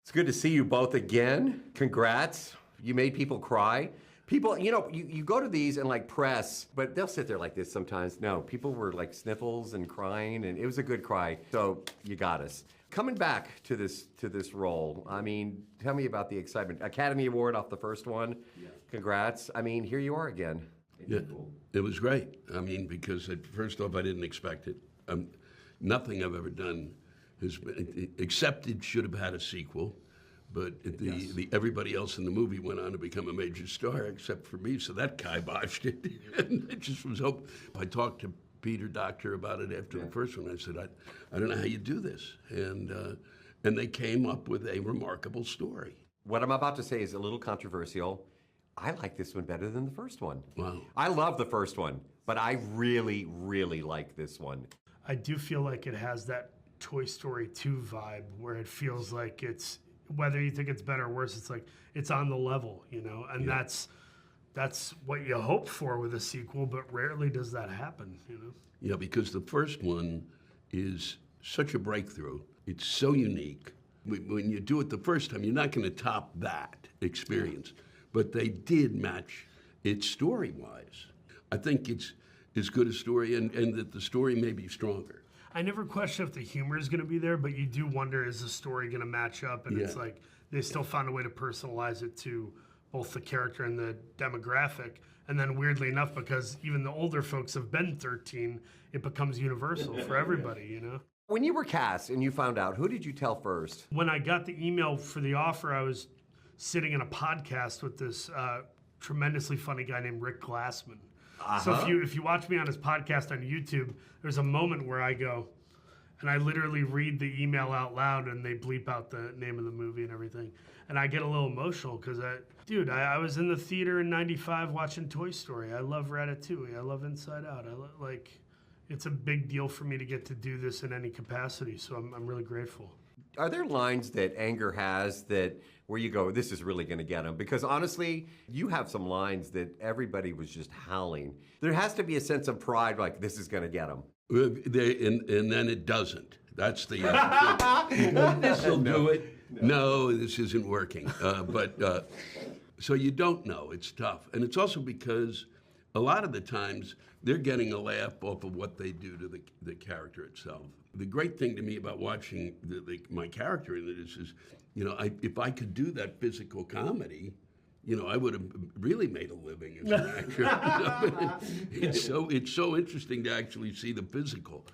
It's good to see you both again. Congrats. You made people cry. People, you go to these and like press, but they'll sit there like this sometimes. No, people were like sniffles and crying, and it was a good cry. So you got us. Coming back to this role, I mean, tell me about the excitement. Academy Award off the first one. Yeah. Congrats. I mean, here you are again. Yeah, it was great. I mean, because first off, I didn't expect it. Nothing I've ever done has been, except it should have had a sequel. But everybody else in the movie went on to become a major star, except for me, so that kiboshed it. And it just was hope. I talked to Peter Docter about it after the first one. I said, I don't know how you do this. And they came up with a remarkable story. What I'm about to say is a little controversial. I like this one better than the first one. Wow. I love the first one, but I really, really like this one. I do feel like it has that Toy Story 2 vibe where it feels like it's, whether you think it's better or worse, it's like it's on the level, and that's what you hope for with a sequel, but rarely does that happen, Yeah, because the first one is such a breakthrough. It's so unique. When you do it the first time, you're not going to top that experience. But they did match it story-wise. I think it's as good a story, and that the story may be stronger. I never question if the humor is going to be there, but you do wonder, is the story going to match up? And it's like they still found a way to personalize it to both the character and the demographic. And then weirdly enough, because even the older folks have been 13, it becomes universal for everybody, When you were cast and you found out, who did you tell first? When I got the email for the offer, I was sitting in a podcast with this tremendously funny guy named Rick Glassman. So if you watch me on his podcast on YouTube, there's a moment where I go, and I literally read the email out loud, and they bleep out the name of the movie and everything. And I get a little emotional because I was in the theater in '95 watching Toy Story. I love Ratatouille. I love Inside Out. It's a big deal for me to get to do this in any capacity. So I'm really grateful. Are there lines that Anger has that where you go, this is really going to get him? Because honestly, you have some lines that everybody was just howling. There has to be a sense of pride, like this is going to get him. And then it doesn't. That's the this will do it. No, this isn't working. So you don't know. It's tough. And it's also because a lot of the times they're getting a laugh off of what they do to the character itself. The great thing to me about watching my character in it is if I could do that physical comedy, I would have really made a living as an actor. It's so interesting to actually see the physical.